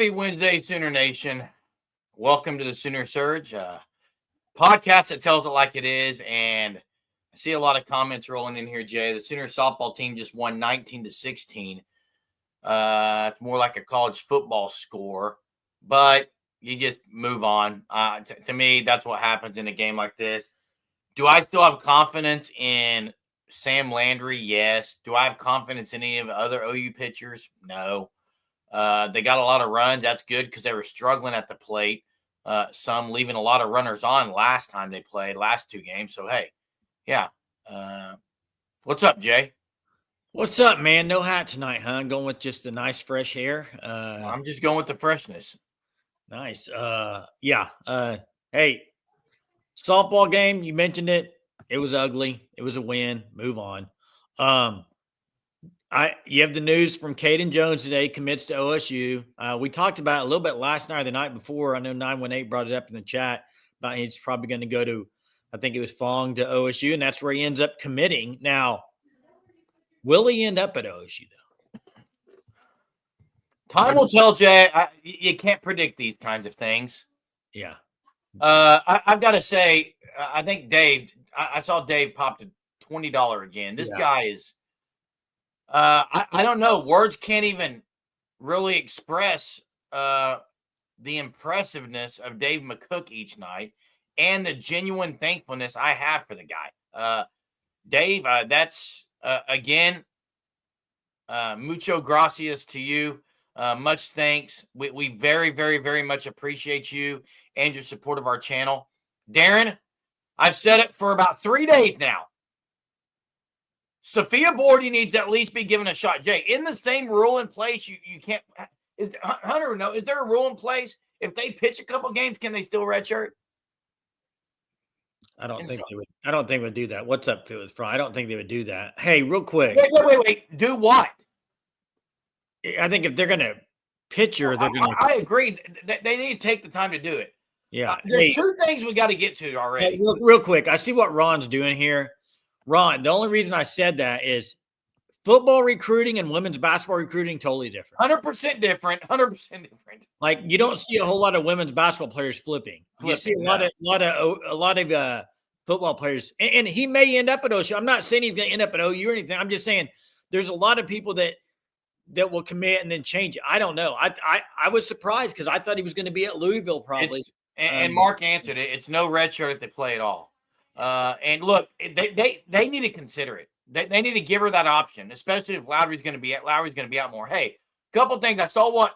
Happy Wednesday, Sooner Nation. Welcome to the Sooner Surge, podcast that tells it like it is. And I see a lot of comments rolling in here, Jay. The Sooner softball team just won 19-16. It's more like a college football score, but you just move on. To me, that's what happens in a game like this. Do I still have confidence in Sam Landry? Yes. Do I have confidence in any of the other OU pitchers? No. They got a lot of runs. That's good because they were struggling at the plate. Some leaving a lot of runners on last time they played, last two games. So, hey, yeah. What's up, Jay? What's up, man? No hat tonight, huh? Going with just the nice fresh hair. I'm just going with the freshness. Nice. Yeah. Hey, softball game, you mentioned it. It was ugly. It was a win. Move on. You have the news from Caden Jones today, commits to OSU. We talked about it a little bit last night or the night before. I know 918 brought it up in the chat about he's probably going to go to, I think it was Fong to OSU, and that's where he ends up committing. Now, will he end up at OSU, though? Time will tell, Jay. You can't predict these kinds of things. Yeah. I've got to say, I think Dave, I saw Dave popped a $20 again. This guy is, I don't know. Words can't even really express the impressiveness of Dave McCook each night and the genuine thankfulness I have for the guy. Dave, that's, again, mucho gracias to you. Much thanks. We very, very, very much appreciate you and your support of our channel. Darren, I've said it for about 3 days now. Sophia Bordy needs to at least be given a shot. Jay, in the same rule in place, you can't – Hunter, no, is there a rule in place? If they pitch a couple games, can they still redshirt? I don't think they would do that. What's up, Phil? I don't think they would do that. Hey, real quick. Wait. Do what? I think if they're going to pitcher, they're going to – I agree. They need to take the time to do it. Yeah. There's two things we got to get to already. Hey, real quick. I see what Ron's doing here. Ron, the only reason I said that is football recruiting and women's basketball recruiting totally different. 100% different. 100% different. Like you don't see a whole lot of women's basketball players flipping. You see a lot of football players, and he may end up at OSU. I'm not saying he's going to end up at OU or anything. I'm just saying there's a lot of people that will commit and then change it. I don't know. I was surprised because I thought he was going to be at Louisville probably. And Mark answered it. It's no red shirt if they play at all. And look, they need to consider it. They need to give her that option, especially if Lowry's going to be out more. Hey, couple things. I saw what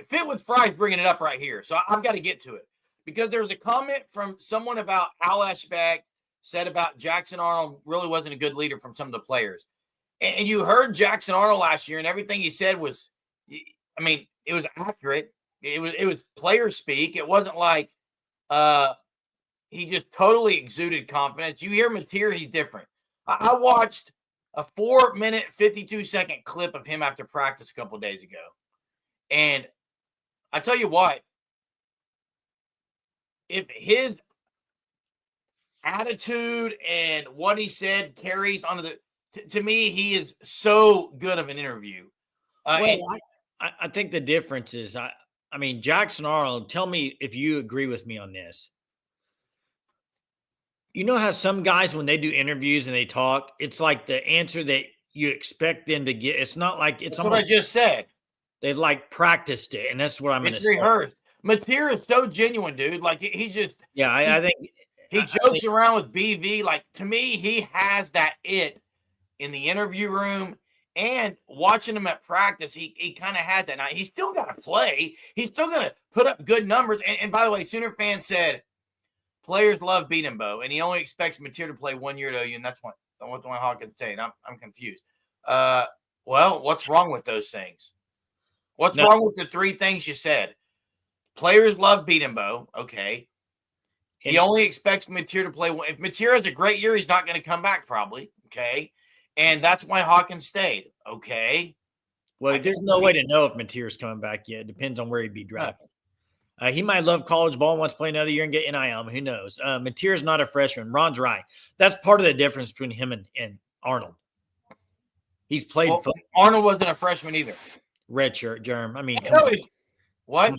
Fit with Fry's bringing it up right here. So I've got to get to it because there's a comment from someone about Al Ashbeck said about Jackson Arnold really wasn't a good leader from some of the players. And you heard Jackson Arnold last year and everything he said was, I mean, it was accurate. It was player speak. It wasn't like, he just totally exuded confidence. You hear Mateer, he's different. I watched a 4-minute, 52-second clip of him after practice a couple of days ago. And I tell you what, if his attitude and what he said carries onto to me, he is so good of an interview. I think the difference is, I mean, Jackson Arnold, tell me if you agree with me on this. You know how some guys, when they do interviews and they talk, it's like the answer that you expect them to get. It's not like it's that's almost what I just said. They've like practiced it, and that's what I'm going to say. It's rehearsed. Mateer is so genuine, dude. Like he's just I think he jokes around with BV. Like to me, he has that it in the interview room and watching him at practice. He kind of has that. Now he's still got to play. He's still going to put up good numbers. And by the way, Sooner fan said players love beating Bo, and he only expects Mateer to play 1 year at OU, and that's what Hawkins saying. I'm confused. Well, what's wrong with those things? What's wrong with the three things you said? Players love beating Bo. Okay. He only expects Mateer to play. If Mateer has a great year, he's not going to come back probably. Okay. And that's why Hawkins stayed. Okay. Well, there's no way to know if Mateer's coming back yet. It depends on where he'd be drafted. He might love college ball and wants to play another year and get NIL. Who knows? Mateer's not a freshman. Ron's right. That's part of the difference between him and Arnold. He's played football. Arnold wasn't a freshman either. redshirt, Germ. I mean, No, what?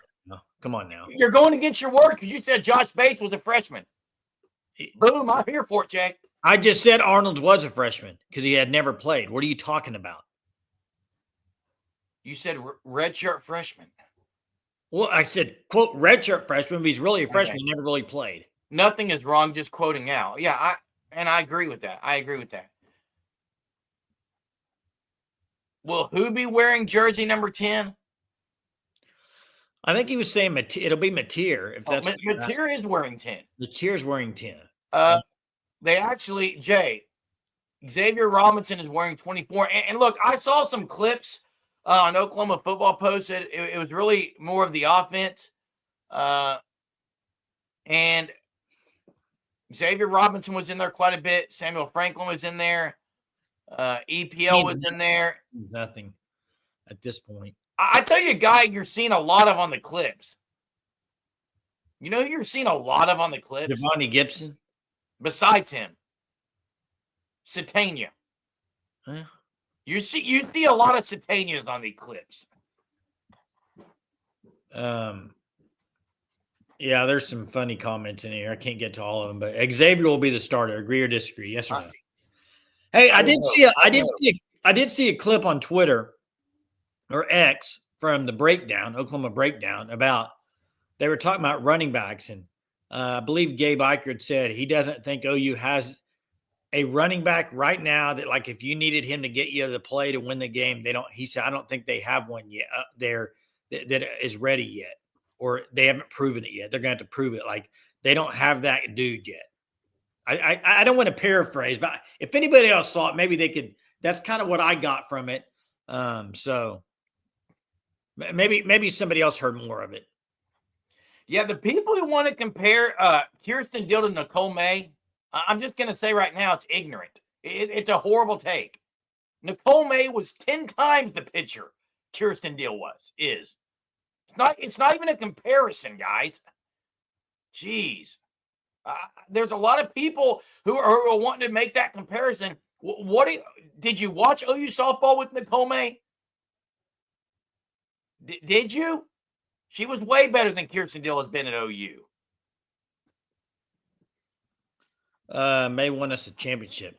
Come on now. You're going against your word because you said Josh Bates was a freshman. Boom, I'm here for it, Jay. I just said Arnold was a freshman because he had never played. What are you talking about? You said redshirt freshman. Well, I said, quote, redshirt freshman, but he's really a freshman. He never really played. Nothing is wrong, just quoting out. Yeah, I agree with that. I agree with that. Will who be wearing jersey number 10? I think he was saying it'll be Mateer. If that's Mateer is wearing 10. Mateer's wearing 10. They actually, Jay, Xavier Robinson is wearing 24. And look, I saw some clips on Oklahoma Football Post. It was really more of the offense. And Xavier Robinson was in there quite a bit. Samuel Franklin was in there. EPL was in there. Nothing at this point. I tell you a guy you're seeing a lot of on the clips. You know who you're seeing a lot of on the clips? Devontae Gibson. Besides him. Satania. Huh? You see a lot of Satanias on the clips. Yeah, there's some funny comments in here. I can't get to all of them, but Xavier will be the starter. Agree or disagree? Yes or no? Hey, I did see a clip on Twitter or X from the breakdown, Oklahoma breakdown, about they were talking about running backs, and I believe Gabe Eichert said he doesn't think OU has a running back right now that, like, if you needed him to get you the play to win the game, they don't. He said, I don't think they have one yet there that is ready yet, or they haven't proven it yet. They're going to have to prove it. Like, they don't have that dude yet. I don't want to paraphrase, but if anybody else saw it, maybe they could. That's kind of what I got from it. So maybe somebody else heard more of it. Yeah, the people who want to compare Kirsten Dill to Nicole May, I'm just going to say right now, it's ignorant. It's a horrible take. Nicole May was 10 times the pitcher Kirsten Dill is. It's not even a comparison, guys. Jeez. There's a lot of people who are wanting to make that comparison. Did you watch OU softball with Nicole May? Did you? She was way better than Kirsten Dill has been at OU. May won us a championship.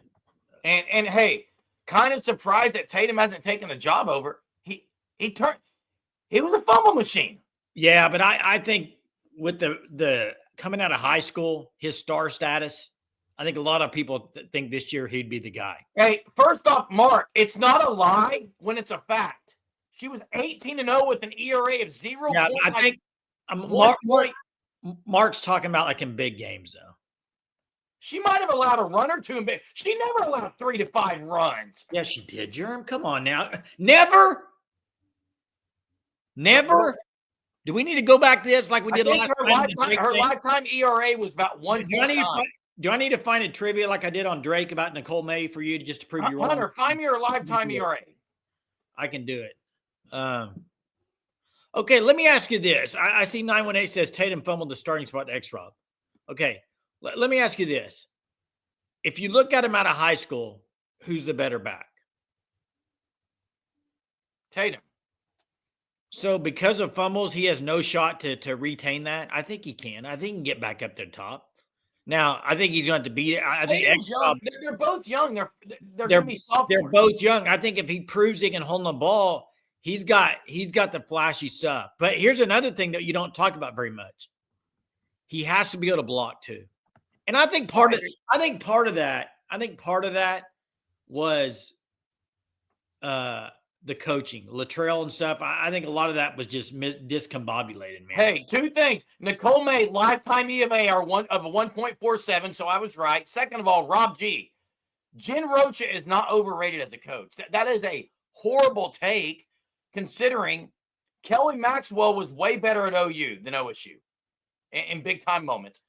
And hey, kind of surprised that Tatum hasn't taken the job over. He was a fumble machine. Yeah, but I think with the coming out of high school, his star status, I think a lot of people think this year he'd be the guy. Hey, first off, Mark, it's not a lie when it's a fact. She was 18-0 with an ERA of 0. Yeah, I think Mark's talking about like in big games, though. She might have allowed a run or two in big. She never allowed 3 to 5 runs. Yeah, she did, Jerm. Come on now. Never. Do we need to go back to this like we did last time? Her lifetime ERA was about 1. Do I need to find a trivia like I did on Drake about Nicole May for you just to prove you wrong? Hunter, find me her lifetime ERA. I can do it. Okay, let me ask you this. I see 918 says Tatum fumbled the starting spot to X-Rob. Okay, let me ask you this. If you look at him out of high school, who's the better back? Tatum. So because of fumbles, he has no shot to retain that? I think he can. I think he can get back up to the top. Now, I think he's going to beat it. I think they're both young. They're going to be sophomores. They're both young. I think if he proves he can hold the ball, he's got the flashy stuff. But here's another thing that you don't talk about very much. He has to be able to block too. And I think part of that was the coaching, Latrell and stuff. I think a lot of that was just discombobulated, man. Hey, two things. Nicole May lifetime EMA are 1.47, so I was right. Second of all, Rob G. Jen Rocha is not overrated as a coach. That is a horrible take, considering Kelly Maxwell was way better at OU than OSU in big time moments.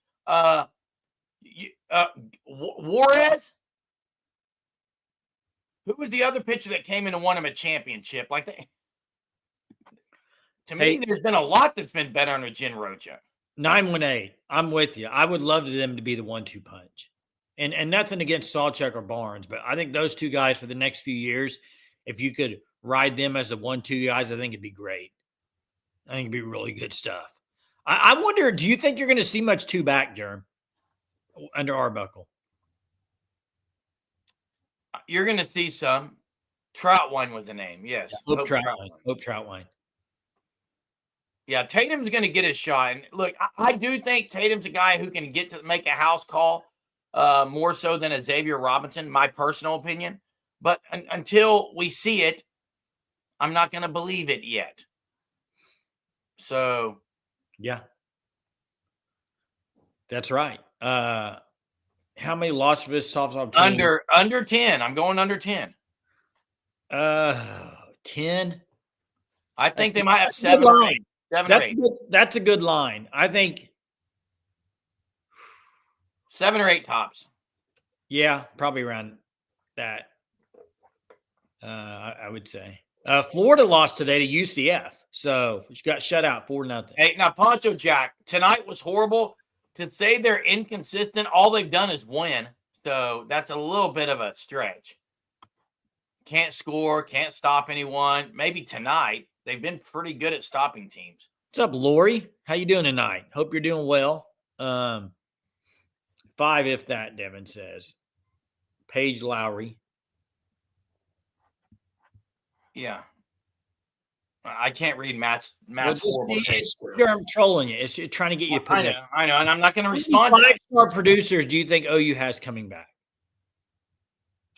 Juarez. Who was the other pitcher that came in and won him a championship? To me, there's been a lot that's been better under Jen Rocha. 918. I'm with you. I would love them to be the 1-2 punch. And nothing against Sawchuk or Barnes, but I think those two guys for the next few years, if you could ride them as the 1-2 guys, I think it'd be great. I think it'd be really good stuff. I wonder, do you think you're going to see much 2-back, Jerm, under Arbuckle? You're going to see some. Troutwine was the name. Yes. Yeah, Hope Troutwine. Yeah, Tatum's going to get his shot. And look, I do think Tatum's a guy who can get to make a house call more so than a Xavier Robinson, my personal opinion. But until we see it, I'm not going to believe it yet. So, yeah, that's right. How many Las Vegas softball teams? Under 10. I'm going under 10. 10. I think they might have 7 or 8. That's a good line. I think 7 or 8 tops. Yeah, probably around that. I would say. Florida lost today to UCF, so she got shut out 4-0. Hey, now Poncho Jack, tonight was horrible. To say they're inconsistent, all they've done is win. So that's a little bit of a stretch. Can't score, can't stop anyone. Maybe tonight. They've been pretty good at stopping teams. What's up, Lori? How you doing tonight? Hope you're doing well. 5 if that, Devin says. Paige Lowry. Yeah. I can't read Matt's horrible taste. I'm trolling you. It's trying to get you to I know, and I'm not going to respond. 5-star producers do you think OU has coming back?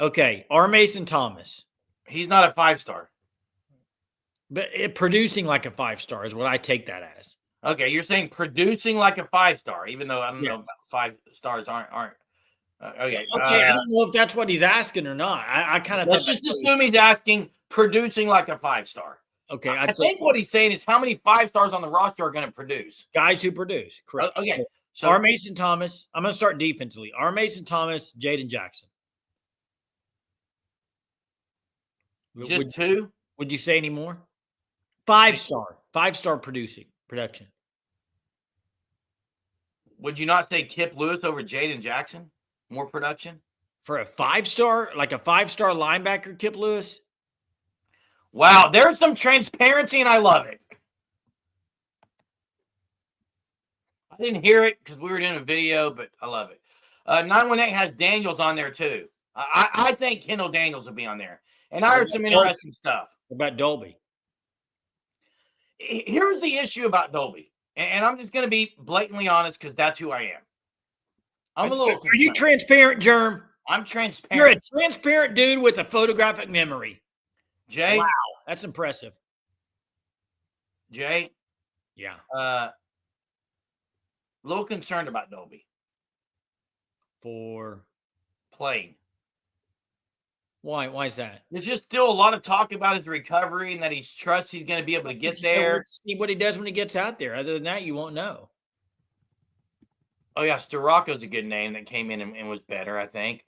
Okay, R. Mason Thomas. He's not a 5-star. But producing like a 5-star is what I take that as. Okay, you're saying producing like a 5-star, even though I don't know 5 stars aren't. Okay. I don't know if that's what he's asking or not. I kind of let's just assume he's asking producing like a 5-star. Okay, I think what he's saying is how many 5 stars on the roster are going to produce. Guys who produce, correct? Okay, so R. Mason Thomas. I'm going to start defensively. R. Mason Thomas, Jaden Jackson. Just 2? Would you say any more? 5-star production. Would you not say Kip Lewis over Jaden Jackson? More production? For a 5-star, like a 5-star linebacker, Kip Lewis? Wow, there's some transparency, and I love it. I didn't hear it because we were doing a video, but I love it. 918 has Daniels on there, too. I think Kendall Daniels will be on there. And I heard some interesting stuff. What about Dolby? Here's the issue about Dolby. And I'm just going to be blatantly honest because that's who I am. I'm a little concerned. Are you transparent, Germ? I'm transparent. You're a transparent dude with a photographic memory. Jay? Wow, that's impressive. Jay? Yeah. A little concerned about Dolby. For playing. Why? Why is that? There's just still a lot of talk about his recovery and that he trusts he's going to be able to get there. See what he does when he gets out there. Other than that, you won't know. Oh, yeah. Storacco's a good name that came in and was better, I think.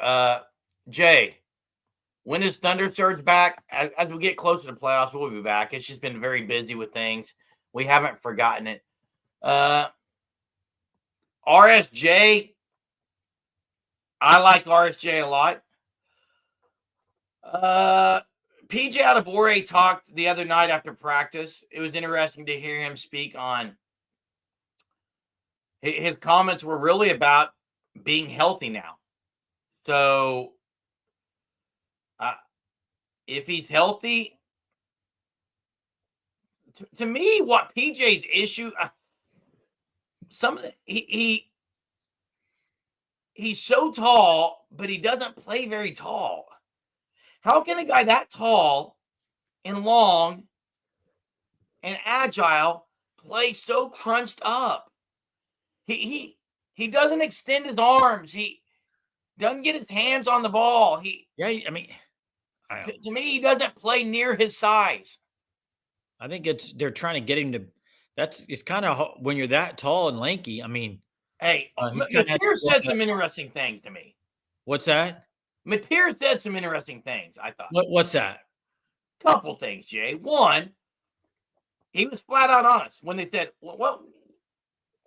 Jay, when is Thunder Surge back? As we get closer to playoffs, we'll be back. It's just been very busy with things. We haven't forgotten it. RSJ, I like RSJ a lot. PJ Adebawore talked the other night after practice. It was interesting to hear him speak on his comments were really about being healthy now. So if he's healthy, to me, what PJ's issue, he's so tall, but he doesn't play very tall. How can a guy that tall and long and agile play so crunched up? He doesn't extend his arms. He doesn't get his hands on the ball. To me, he doesn't play near his size. I think they're trying to get him to. It's kind of when you're that tall and lanky. I mean, hey, Mateer said some interesting things to me. What's that? Mateer said some interesting things, I thought. What's that? Couple things, Jay. One, he was flat out honest when they said, what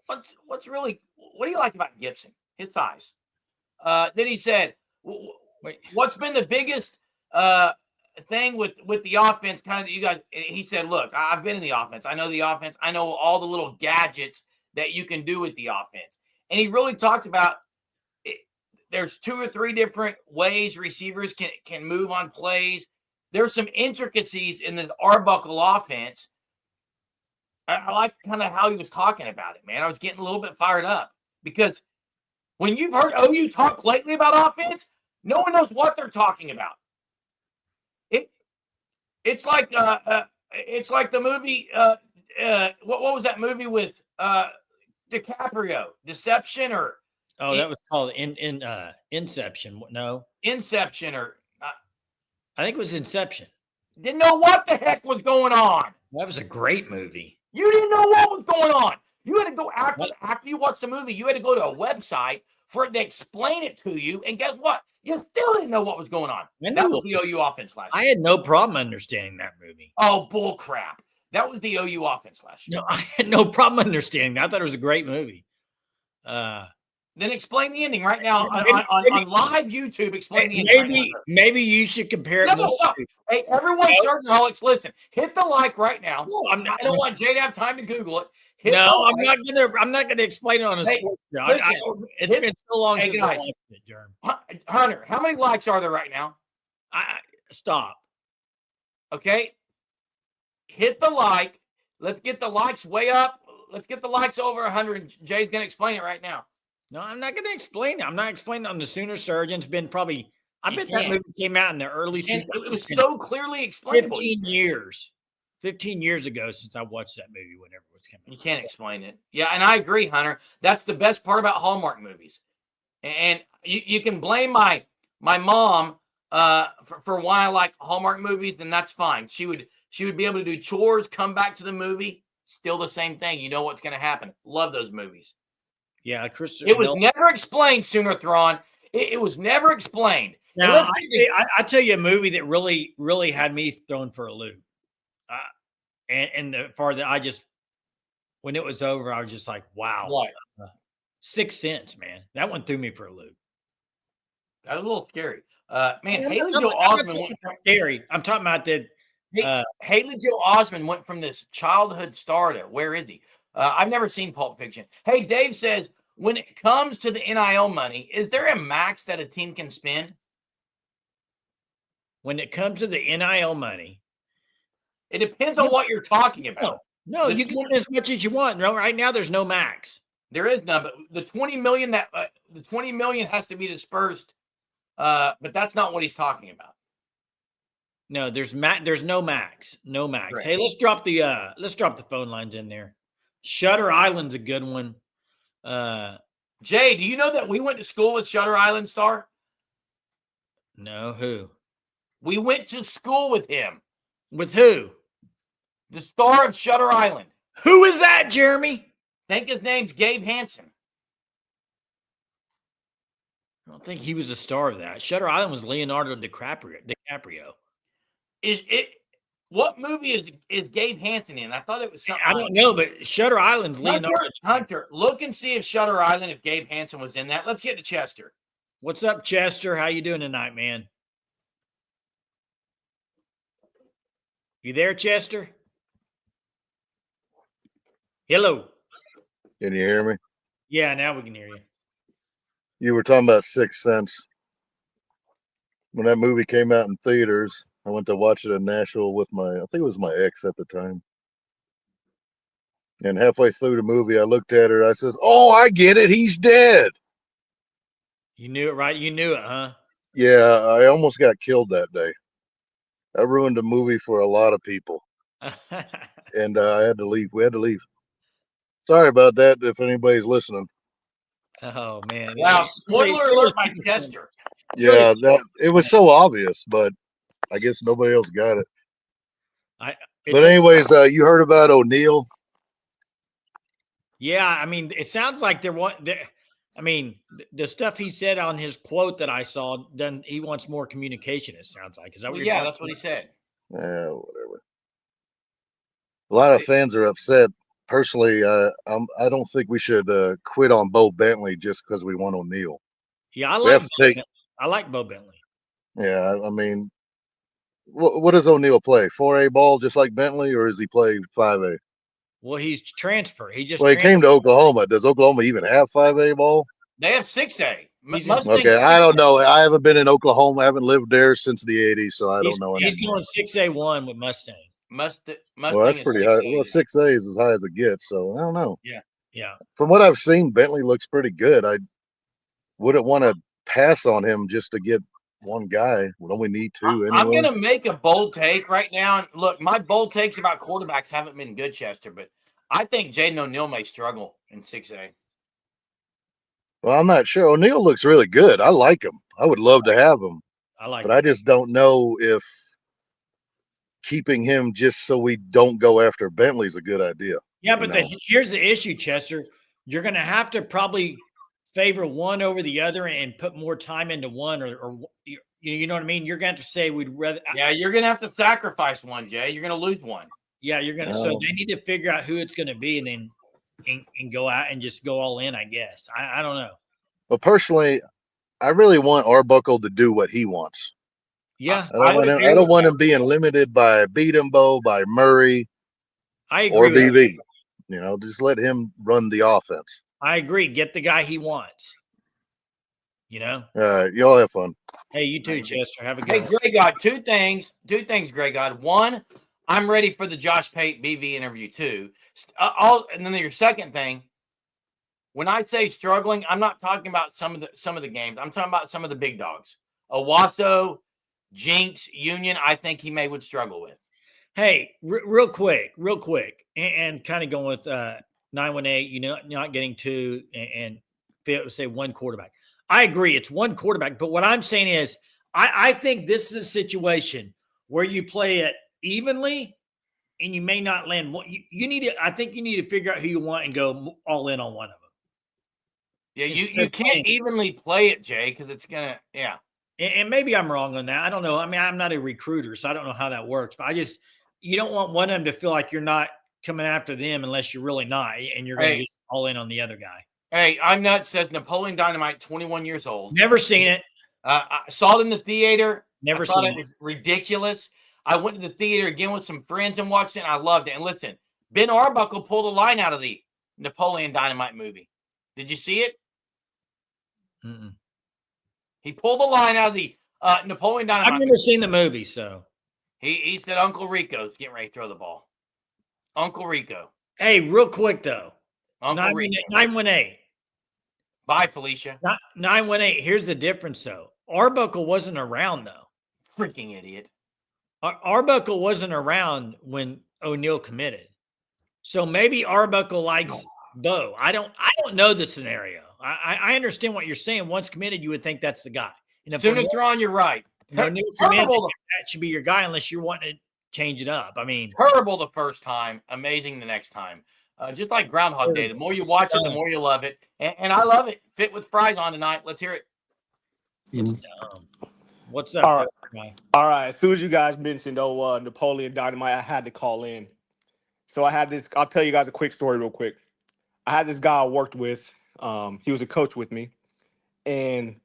do you like about Gibson? His size. Then he said, what's been the biggest thing with the offense, kind of you guys. He said, "Look, I've been in the offense. I know the offense. I know all the little gadgets that you can do with the offense." And he really talked about it. There's 2 or 3 different ways receivers can move on plays. There's some intricacies in this Arbuckle offense. I like kind of how he was talking about it, man. I was getting a little bit fired up because when you've heard OU talk lately about offense, no one knows what they're talking about. It's like the movie. What was that movie with DiCaprio? Deception or that was called Inception. No, Inception or I think it was Inception. Didn't know what the heck was going on. That was a great movie. You didn't know what was going on. You had to go after you watched the movie. You had to go to a website for it to explain it to you. And guess what? You still didn't know what was going on. That was the OU offense last year. I had no problem understanding that movie. Oh, bull crap. That was the OU offense last year. No, I had no problem understanding that. I thought it was a great movie. Then explain the ending right now on live YouTube. Explain the ending. Maybe you should compare it. No. Hey, everyone, Surgeaholics, listen. Hit the like right now. No, I don't want Jay to have time to Google it. I'm not gonna explain it on a sports show. It's been so long since I watched it, Jerm. Hunter, how many likes are there right now? Stop. Okay. Hit the like. Let's get the likes way up. Let's get the likes over 100. Jay's gonna explain it right now. No, I'm not gonna explain it. I'm not explaining it on the Sooner Surge. It's been probably. I bet that movie came out in the early. And it was so clearly explainable. 15 years ago since I watched that movie. Whenever it was coming, you can't explain it. Yeah, and I agree, Hunter. That's the best part about Hallmark movies. And you can blame my mom for why I like Hallmark movies, then that's fine. She would be able to do chores, come back to the movie, still the same thing. You know what's going to happen. Love those movies. Yeah, Chris. It was never explained, Sooner Thrawn. It was never explained. Now, I tell you a movie that really, really had me thrown for a loop. And the part that I just, when it was over, I was just like, wow. What? 6th Sense, man. That one threw me for a loop. That was a little scary. Man, Haley Joel Osment went from scary. I'm talking about that. Haley Joel Osment went from this childhood star to where is he? I've never seen Pulp Fiction. Hey, Dave says, when it comes to the NIL money, is there a max that a team can spend? When it comes to the NIL money, it depends on what you're talking about. No, you can spend as much as you want. No, right now there's no max. There is none, but the $20 million the $20 million has to be dispersed. But that's not what he's talking about. No, there's no max. No max. Right. Hey, let's drop the phone lines in there. Shutter Island's a good one. Jay, do you know that we went to school with Shutter Island star? No, who? We went to school with him. With who? The star of Shutter Island. Who is that, Jeremy? I think his name's Gabe Hansen. I don't think he was a star of that. Shutter Island was Leonardo DiCaprio. Is it? What movie is Gabe Hansen in? I thought it was something. I don't know, but Shutter Island's Leonardo. Hunter, look and see if Shutter Island, if Gabe Hansen was in that. Let's get to Chester. What's up, Chester? How you doing tonight, man? You there, Chester? Hello. Can you hear me? Yeah, now we can hear you. You were talking about 6th Sense. When that movie came out in theaters, I went to watch it in Nashville with I think it was my ex at the time. And halfway through the movie, I looked at her. I says, "Oh, I get it. He's dead." You knew it, right? You knew it, huh? Yeah, I almost got killed that day. I ruined the movie for a lot of people. And I had to leave. We had to leave. Sorry about that if anybody's listening. Oh, man. Wow. Spoiler alert, my Chester. Yeah, it was so obvious, but I guess nobody else got it. But anyways, you heard about O'Neal? Yeah, I mean, it sounds like the stuff he said on his quote that I saw, then he wants more communication, it sounds like. Is that what yeah, that's what he said. Yeah, whatever. A lot of fans are upset. Personally, I don't think we should quit on Bo Bentley just because we want O'Neal. Yeah, I like Bo Bentley. Yeah, I mean, What does O'Neal play? 4A ball, just like Bentley, or does he play 5A? Well, he's transferred. He just Well, he came to Oklahoma. Does Oklahoma even have 5A ball? They have 6A. Okay, I don't know. I haven't been in Oklahoma. I haven't lived there since the 80s, so I don't know anything. He's going 6A1 with Mustang. Mustang well, that's pretty high. Well, 6A is as high as it gets, so I don't know. Yeah. From what I've seen, Bentley looks pretty good. I wouldn't want to pass on him just to get one guy. We only need two anyway. I'm going to make a bold take right now. Look, my bold takes about quarterbacks haven't been good, Chester, but I think Jaden O'Neal may struggle in 6A. Well, I'm not sure. O'Neal looks really good. I like him. I would love to have him. But I just don't know if keeping him just so we don't go after Bentley is a good idea. Yeah, but here's the issue, Chester. You're going to have to probably favor one over the other and put more time into one, or you know what I mean? You're going to have to say we'd rather. Yeah, you're going to have to sacrifice one, Jay. You're going to lose one. Yeah, you're going to. So they need to figure out who it's going to be, and then and go out and just go all in, I guess. I don't know. Well, personally, I really want Arbuckle to do what he wants. Yeah. I don't want him being limited by Beatembo, by Murray, or BV. You know, just let him run the offense. I agree. Get the guy he wants. You know? All right. Y'all have fun. Hey, you too, Chester. Have a good one. Hey, Grey God, two things, Grey God. One, I'm ready for the Josh Pate BV interview too. And then your second thing, when I say struggling, I'm not talking about some of the games. I'm talking about some of the big dogs. Owasso, Jinx, Union, I think he would struggle with. Hey, real quick, and kind of going with 918, you know, not getting two and say one quarterback. I agree, it's one quarterback, but what I'm saying is I think this is a situation where you play it evenly and you may not land one. I think you need to figure out who you want and go all in on one of them. Yeah, you can't evenly play it, Jay, because it's going to, yeah. And maybe I'm wrong on that. I don't know. I mean, I'm not a recruiter, so I don't know how that works. But you don't want one of them to feel like you're not coming after them unless you're really not, and you're going to just all in on the other guy. Hey, I'm nuts. Says Napoleon Dynamite, 21 years old. Never seen it. I saw it in the theater. Never seen it. It was ridiculous. I went to the theater again with some friends and watched it, and I loved it. And listen, Ben Arbuckle pulled a line out of the Napoleon Dynamite movie. Did you see it? Mm-mm. He pulled a line out of the Napoleon Dynamite. I've never seen the movie, so. He said Uncle Rico's getting ready to throw the ball. Uncle Rico. Hey, real quick, though. Uncle Rico. 918. Bye, Felicia. 918. Here's the difference, though. Arbuckle wasn't around, though. Freaking idiot. Arbuckle wasn't around when O'Neal committed. So maybe Arbuckle likes Bo. I don't know the scenario. I understand what you're saying. Once committed, you would think that's the guy. Soonatron, you're right. O'Neal committed, that should be your guy unless you're wanting to change it up. I mean, terrible the first time, amazing the next time. Just like Groundhog Day. The more you watch it, the more you love it. And I love it. Fit with fries on tonight. Let's hear it. It's dumb. What's up? All right. As soon as you guys mentioned Napoleon Dynamite, I had to call in. So I had this. I'll tell you guys a quick story real quick. I had this guy I worked with. He was a coach with me. And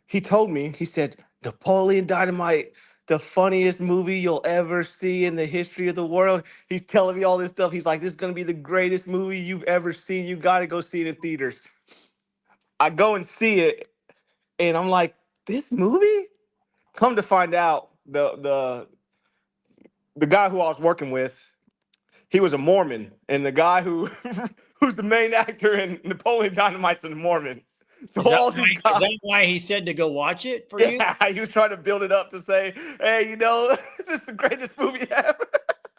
he told me, he said, Napoleon Dynamite, the funniest movie you'll ever see in the history of the world. He's telling me all this stuff. He's like, this is going to be the greatest movie you've ever seen. You got to go see it in theaters. I go and see it, and I'm like, this movie? Come to find out, the guy who I was working with, he was a Mormon, and the guy who's the main actor in Napoleon Dynamite's a Mormon. So is that why he said to go watch it for you? Yeah, he was trying to build it up to say, hey, you know, this is the greatest movie ever.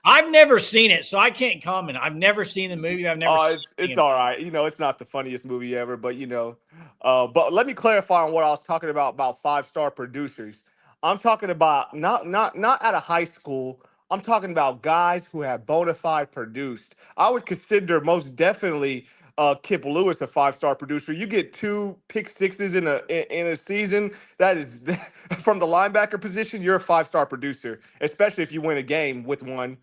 I've never seen it, so I can't comment. I've never seen the movie. I've never seen it. It's all right. You know, it's not the funniest movie ever, but, you know. But let me clarify on what I was talking about five-star producers. I'm talking about not at a high school. I'm talking about guys who have bona fide produced. I would consider most definitely Kip Lewis a five-star producer. You get 2 pick sixes in a season. That is from the linebacker position. You're a five-star producer, especially if you win a game with one.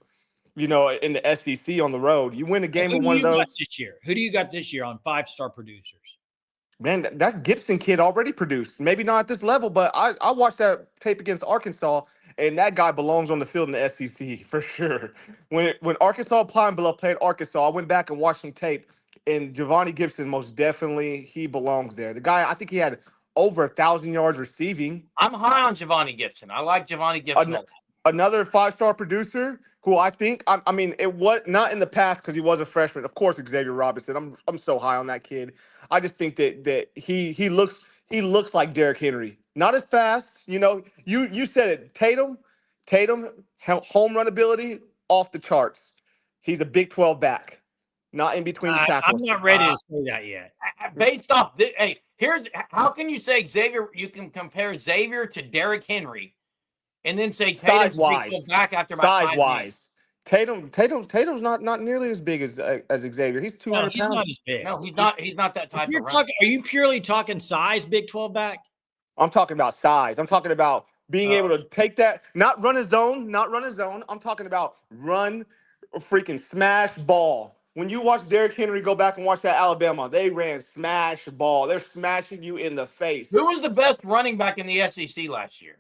You know, in the SEC on the road, you win a game with one of those. This year? Who do you got this year on five-star producers? Man, that Gibson kid already produced. Maybe not at this level, but I watched that tape against Arkansas, and that guy belongs on the field in the SEC for sure. When Arkansas Pine Bluff played Arkansas, I went back and watched some tape, and Giovanni Gibson most definitely he belongs there. The guy, I think he had over 1,000 yards receiving. I'm high on Giovanni Gibson. I like Giovanni Gibson. Another 5-star producer who I think I mean it was not in the past because he was a freshman. Of course, Xavier Robinson. I'm so high on that kid. I just think that he looks like Derrick Henry. Not as fast, You said it. Tatum, home run ability off the charts. He's a Big 12 back, not in between the tackles. I'm not ready to say that yet. Based off this, hey, here's how can you say Xavier? You can compare Xavier to Derrick Henry, and then say Tatum's back after about 5 years. Tatum's not nearly as big as Xavier. He's 200 pounds. He's not as big. No, he's not. He's not that type of runner. Are you purely talking size, Big 12 back? I'm talking about size. I'm talking about being able to take that, not run a zone. I'm talking about run a freaking smash ball. When you watch Derrick Henry, go back and watch that Alabama. They ran smash ball. They're smashing you in the face. Who was the best running back in the SEC last year?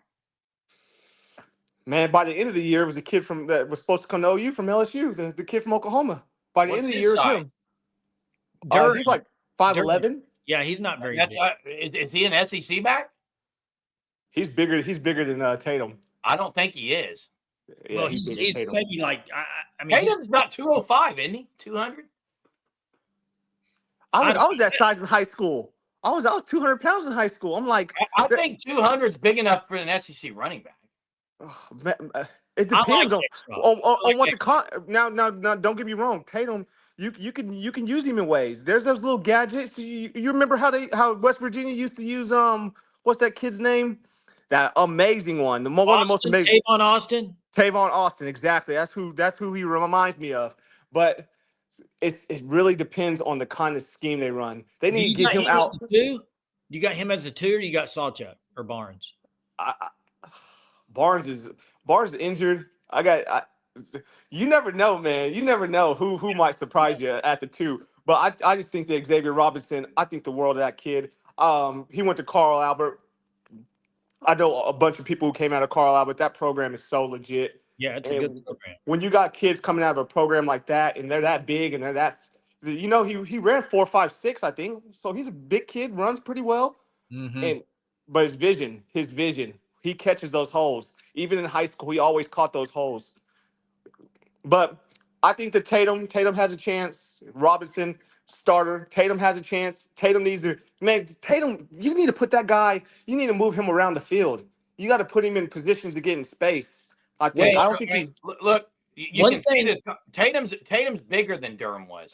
Man, by the end of the year, it was a kid that was supposed to come to OU from LSU, the kid from Oklahoma. By the end of the year, it was him. He's like 5'11". Yeah, he's not very big. Is he an SEC back? He's bigger than Tatum. I don't think he is. Yeah, well, he's maybe like I mean, Tatum's about 205, isn't he? 200. I was that size in high school. I was 200 pounds in high school. I'm like, I think 200 is big enough for an SEC running back. Oh, man, it depends on what the now. Don't get me wrong, Tatum. You can use him in ways. There's those little gadgets. You remember how West Virginia used to use what's that kid's name? That amazing one, one of the most amazing. Tavon Austin, exactly. That's who he reminds me of. But it really depends on the kind of scheme they run. They need to get him out. You got him as the 2, or you got Sawchuk or Barnes? Barnes is injured. You never know, man. You never know who might surprise you at the 2. But I just think that Xavier Robinson, I think the world of that kid. He went to Carl Albert. I know a bunch of people who came out of Carl Albert. That program is so legit. Yeah, it's a good program. When you got kids coming out of a program like that, and they're that big, and they're that, he ran 4.56, I think. So he's a big kid, runs pretty well. Mm-hmm. But his vision, he catches those holes. Even in high school, he always caught those holes. But I think that Tatum has a chance. Robinson, starter. Tatum has a chance. Tatum, you need to put that guy, you need to move him around the field. You got to put him in positions to get in space. I think. I don't think look, you can see this. Tatum's bigger than Durham was.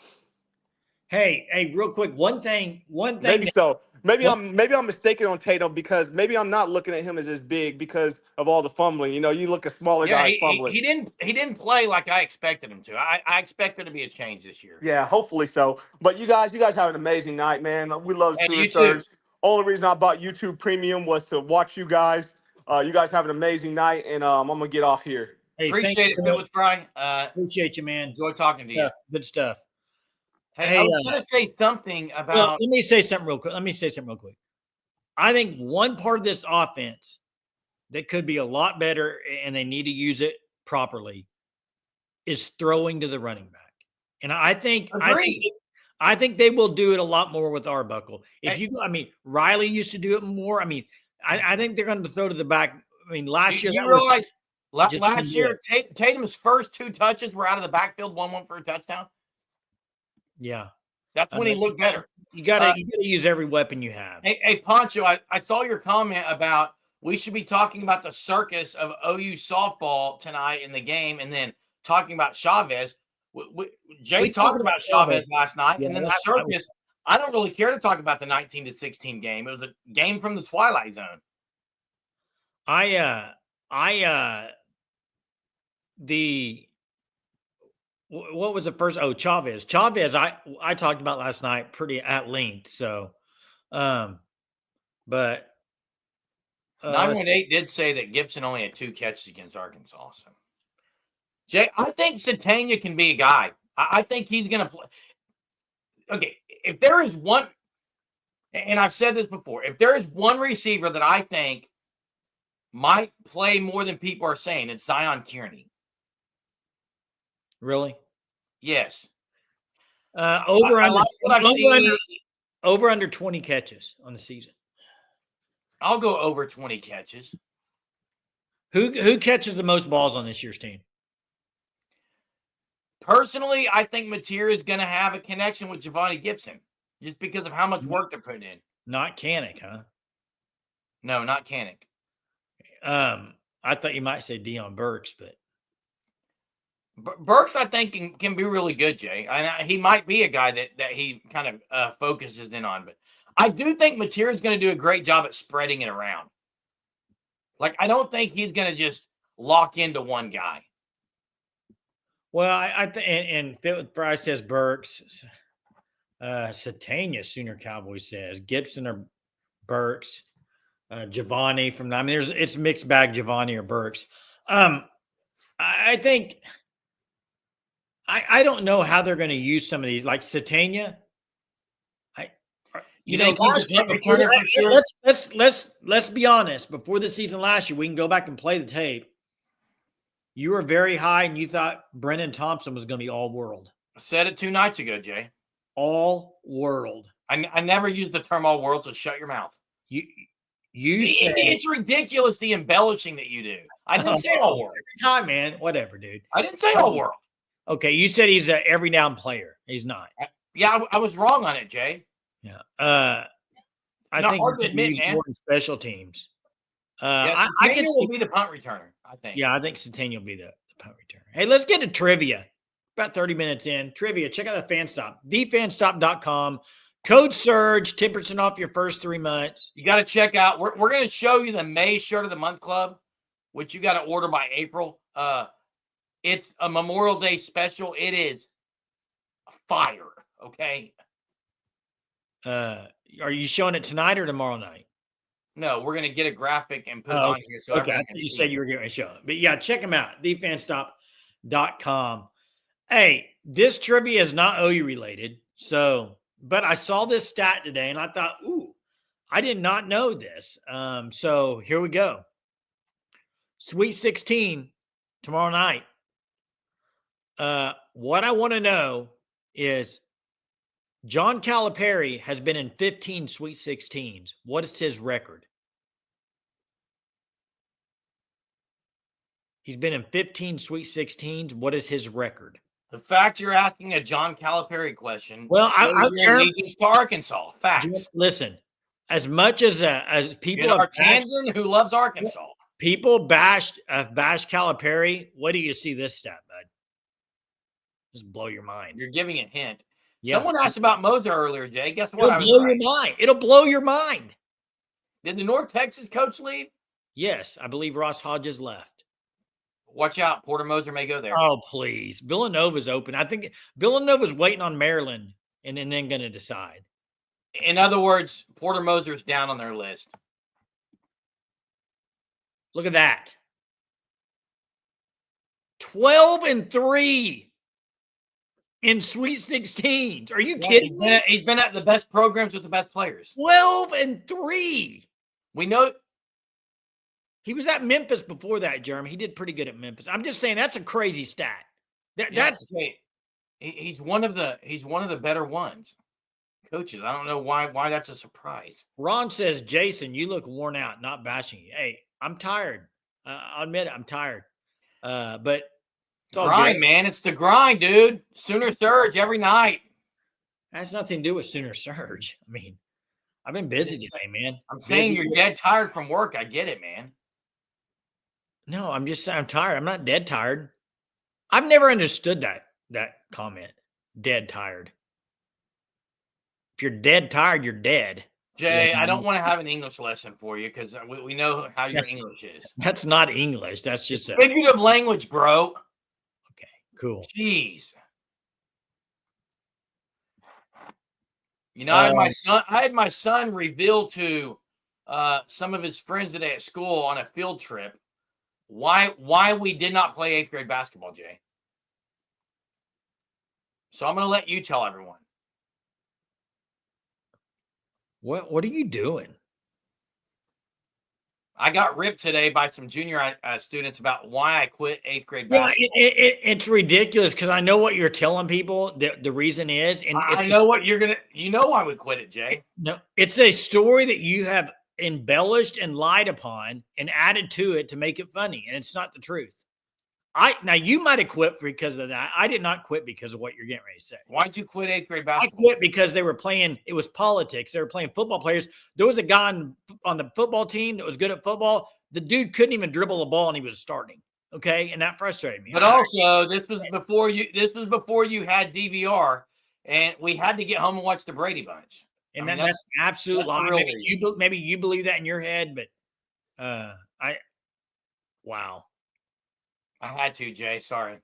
Hey, real quick, one thing. Maybe so. Maybe I'm mistaken on Tatum because maybe I'm not looking at him as big because of all the fumbling. You look at smaller guys fumbling. He didn't play like I expected him to. I expected to be a change this year. Yeah, hopefully so. But you guys have an amazing night, man. We love Sooner Surge. Only reason I bought YouTube Premium was to watch you guys. You guys have an amazing night, and I'm gonna get off here. Hey, appreciate it, Phillips Fry. Appreciate you, man. Enjoy talking to you. Good stuff. Hey, I was going to say something about. Let me say something real quick. I think one part of this offense that could be a lot better, and they need to use it properly, is throwing to the running back. And I think they will do it a lot more with Arbuckle. Riley used to do it more. I think they're going to throw to the back. Last year. Last year, Tatum's first 2 touches were out of the backfield. One went for a touchdown. Yeah. That's when he looked better. You gotta use every weapon you have. Hey Poncho, I saw your comment about we should be talking about the circus of OU softball tonight in the game, and then talking about Chavez. Jay talked about Chavez last night, and then the circus. I don't really care to talk about the 19-16 game. It was a game from the Twilight Zone. What was the first? Oh, Chavez. I talked about last night pretty at length. So, but 918 did say that Gibson only had 2 catches against Arkansas. So, Jay, I think Satania can be a guy. I think he's going to play. Okay, if there is one, and I've said this before, if there is one receiver that I think might play more than people are saying. It's Zion Kearney. Really? Yes. Over under 20 catches on the season. I'll go over 20 catches. Who catches the most balls on this year's team? Personally, I think Mateer is going to have a connection with Giovanni Gibson just because of how much work they're putting in. Not Canick, huh? No, not Canick. I thought you might say Deion Burks, but Burks, I think, can be really good, Jay. He might be a guy that he kind of focuses in on. But I do think Mateer is going to do a great job at spreading it around. Like, I don't think he's going to just lock into one guy. Well, I think, and Phil Fry says Burks. Satania Sooner Cowboys says Gibson or Burks. Giovanni from, I mean, it's mixed bag, Giovanni or Burks. I think, I don't know how they're going to use some of these, like Satania. You think he's a returner for sure? Let's be honest. Before the season last year, we can go back and play the tape. You were very high, and you thought Brennan Thompson was going to be all world. I said it 2 nights ago, Jay. All world. I never used the term all world, so shut your mouth. You said it's ridiculous the embellishing that you do. I didn't say all world. Every time, man. Whatever, dude. I didn't say all world. Okay, you said he's an every down player. He's not. Yeah, I was wrong on it, Jay. Yeah. I think hard to admit, man. More in special teams. I can will be the punt returner, I think. Yeah, I think Satania will be the punt returner. Hey, let's get to trivia. About 30 minutes in. Trivia. Check out the FanStop. TheFanStop.com. Code Surge, 10% off your first 3 months. You got to check out. We're going to show you the May Shirt of the Month Club, which you got to order by April. It's a Memorial Day special. It is fire. Okay. Are you showing it tonight or tomorrow night? No, we're going to get a graphic and put it on here. So okay, you said you were going to show it. But yeah, check them out. TheFanStop.com. Hey, this trivia is not OU related. So, but I saw this stat today and I thought, ooh, I did not know this. So here we go. Sweet 16 tomorrow night. What I want to know is John Calipari has been in 15 Sweet 16s. What is his record? He's been in 15 Sweet 16s. What is his record? The fact you're asking a John Calipari question. Well, I'm allegiance to Arkansas. Facts. Listen, as much as people are Arkansan who loves Arkansas, people bash Calipari. What do you see this stat, bud? Just blow your mind. You're giving a hint. Yeah. Someone asked about Moser earlier, Jay. Guess what? It'll blow your mind. It'll blow your mind. Did the North Texas coach leave? Yes, I believe Ross Hodges left. Watch out. Porter Moser may go there. Oh, please. Villanova's open. I think Villanova's waiting on Maryland and then going to decide. In other words, Porter Moser's down on their list. Look at that. 12-3 in Sweet 16s. Are you kidding me? He's been at the best programs with the best players. 12-3. We know. He was at Memphis before that, Jeremy. He did pretty good at Memphis. I'm just saying that's a crazy stat. That's he's one of the better ones. Coaches. I don't know why that's a surprise. Ron says, Jason, you look worn out, not bashing you. Hey, I'm tired. I'll admit it, I'm tired. But it's all grind, good. Man. It's the grind, dude. Sooner Surge every night. That has nothing to do with Sooner Surge. I mean, I've been busy today, man. I'm saying you're dead tired from work. I get it, man. No, I'm just saying I'm tired. I'm not dead tired. I've never understood that comment. Dead tired. If you're dead tired, you're dead. Jay, I don't want to have an English lesson for you because we know how your English is. That's not English. That's just a figurative language, bro. Okay, cool. Jeez. You know, I had my son reveal to some of his friends today at school on a field trip why we did not play 8th grade basketball, Jay. So I'm going to let you tell everyone. What are you doing? I got ripped today by some junior students about why I quit 8th grade basketball. It's ridiculous because I know what you're telling people. The reason is, and I know what you're gonna. You know why we quit it, Jay? No, it's a story that you have embellished and lied upon and added to it to make it funny, and it's not the truth. Now you might have quit because of that. I did not quit because of what you're getting ready to say. Why'd you quit 8th grade basketball? I quit because they were playing. It was politics. They were playing football players. There was a guy on the football team that was good at football. The dude couldn't even dribble the ball, and he was starting. Okay, and that frustrated me. But also, this was before you had DVR, and we had to get home and watch the Brady Bunch. And that's absolute lie. Maybe you believe that in your head, but wow. I had to, Jay. Sorry.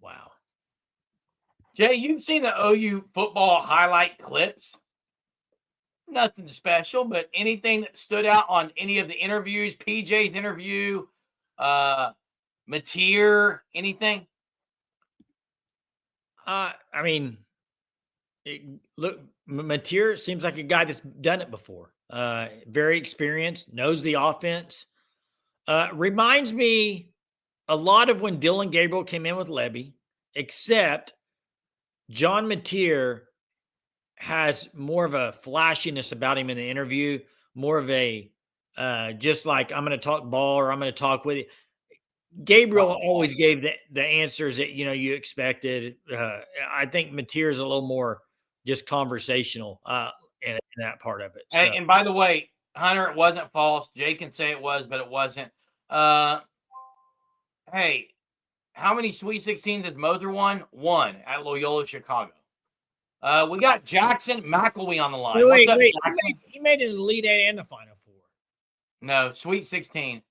Wow. Jay, you've seen the OU football highlight clips. Nothing special, but anything that stood out on any of the interviews, PJ's interview, Mateer, anything? I mean, look, Mateer seems like a guy that's done it before. Very experienced, knows the offense. Reminds me a lot of when Dylan Gabriel came in with Lebby, except John Mateer has more of a flashiness about him in the interview, more of a just like I'm going to talk ball or I'm going to talk with you. Gabriel always gave the answers that you expected. I think Mateer is a little more just conversational in that part of it. So. And by the way, Hunter, it wasn't false. Jay can say it was, but it wasn't. Hey, how many Sweet 16s has Moser won? One at Loyola Chicago. We got Jackson McElwee on the line. Wait, he made an Elite Eight and the Final Four. No, Sweet 16.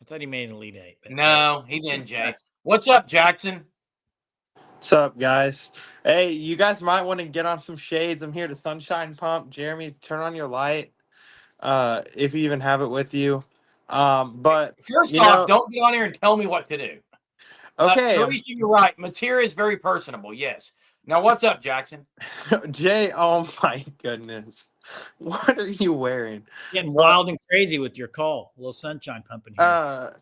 I thought he made an Elite Eight. No, he didn't, Jay. What's up, Jackson? What's up, guys? Hey, you guys might want to get on some shades. I'm here to sunshine pump. Jeremy, turn on your light if you even have it with you. But first off, don't get on here and tell me what to do. Okay. Teresa, you're right. Mateer is very personable, yes. Now, what's up, Jackson? Jay, oh my goodness. What are you wearing? Getting wild and crazy with your call. A little sunshine pumping here.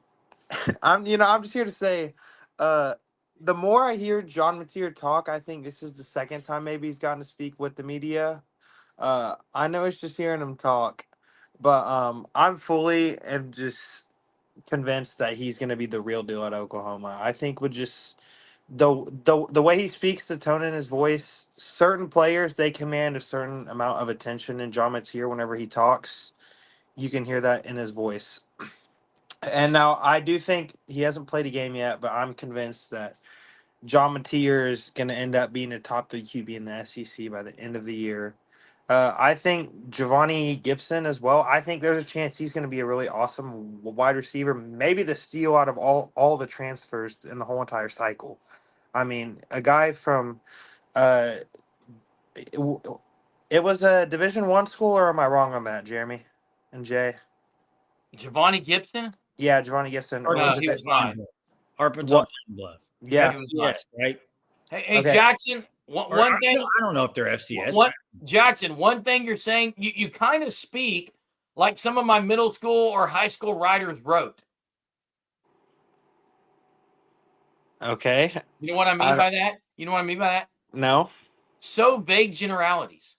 I'm just here to say, the more I hear John Mateer talk, I think this is the second time maybe he's gotten to speak with the media. I know it's just hearing him talk, but I'm fully and just convinced that he's going to be the real deal at Oklahoma. I think with just the way he speaks, the tone in his voice, certain players, they command a certain amount of attention in John Mateer whenever he talks. You can hear that in his voice. And now I do think he hasn't played a game yet, but I'm convinced that John Mateer is going to end up being a top 3 QB in the SEC by the end of the year. I think Giovanni Gibson as well. I think there's a chance he's going to be a really awesome wide receiver. Maybe the steal out of all the transfers in the whole entire cycle. I mean, a guy from it was a Division I school, or am I wrong on that, Jeremy and Jay? Giovanni Gibson? Yeah, Giovanni Gibson. He was not. Arkansas Bluff. Yeah. Yes, right? Hey, okay. Jackson, one thing. I don't know if they're FCS. Jackson, one thing you're saying, you kind of speak like some of my middle school or high school writers wrote. Okay. You know what I mean by that? No. So vague generalities.